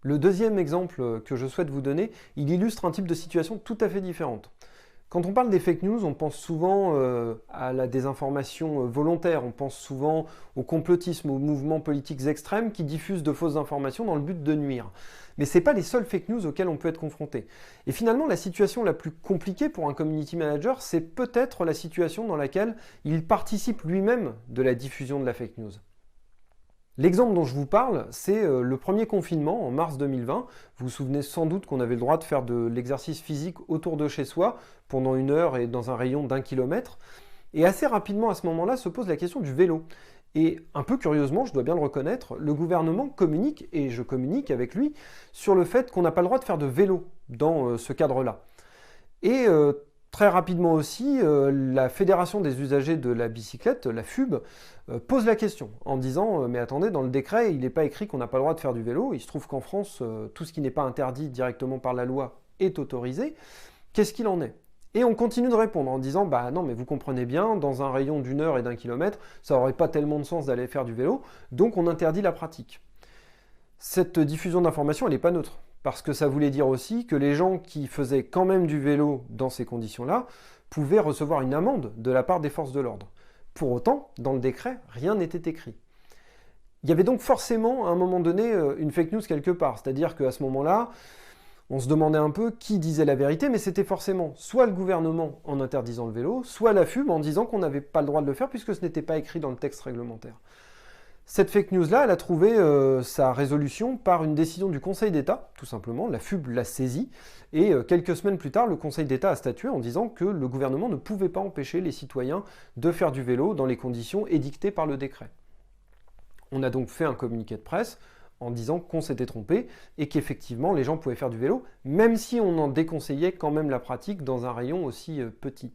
Le deuxième exemple que je souhaite vous donner, il illustre un type de situation tout à fait différente. Quand on parle des fake news, on pense souvent à la désinformation volontaire, on pense souvent au complotisme, aux mouvements politiques extrêmes qui diffusent de fausses informations dans le but de nuire. Mais ce n'est pas les seules fake news auxquelles on peut être confronté. Et finalement, la situation la plus compliquée pour un community manager, c'est peut-être la situation dans laquelle il participe lui-même de la diffusion de la fake news. L'exemple dont je vous parle, c'est le premier confinement en mars 2020. Vous vous souvenez sans doute qu'on avait le droit de faire de l'exercice physique autour de chez soi pendant 1 heure et dans un rayon d'1 kilomètre. Et assez rapidement à ce moment-là se pose la question du vélo. Et un peu curieusement, je dois bien le reconnaître, le gouvernement communique, et je communique avec lui, sur le fait qu'on n'a pas le droit de faire de vélo dans ce cadre-là. Et très rapidement aussi, la Fédération des usagers de la bicyclette, la FUB, pose la question en disant mais attendez, dans le décret, il n'est pas écrit qu'on n'a pas le droit de faire du vélo. Il se trouve qu'en France, tout ce qui n'est pas interdit directement par la loi est autorisé. Qu'est-ce qu'il en est? Et on continue de répondre en disant bah non, mais vous comprenez bien, dans un rayon d'1 heure et d'1 kilomètre, ça n'aurait pas tellement de sens d'aller faire du vélo, donc on interdit la pratique. Cette diffusion d'informations, elle n'est pas neutre, parce que ça voulait dire aussi que les gens qui faisaient quand même du vélo dans ces conditions-là pouvaient recevoir une amende de la part des forces de l'ordre. Pour autant, dans le décret, rien n'était écrit. Il y avait donc forcément, à un moment donné, une fake news quelque part, c'est-à-dire qu'à ce moment-là, on se demandait un peu qui disait la vérité, mais c'était forcément soit le gouvernement en interdisant le vélo, soit la FUB en disant qu'on n'avait pas le droit de le faire puisque ce n'était pas écrit dans le texte réglementaire. Cette fake news-là, elle a trouvé sa résolution par une décision du Conseil d'État, tout simplement. La FUB l'a saisie, et quelques semaines plus tard, le Conseil d'État a statué en disant que le gouvernement ne pouvait pas empêcher les citoyens de faire du vélo dans les conditions édictées par le décret. On a donc fait un communiqué de presse en disant qu'on s'était trompé et qu'effectivement les gens pouvaient faire du vélo, même si on en déconseillait quand même la pratique dans un rayon aussi petit.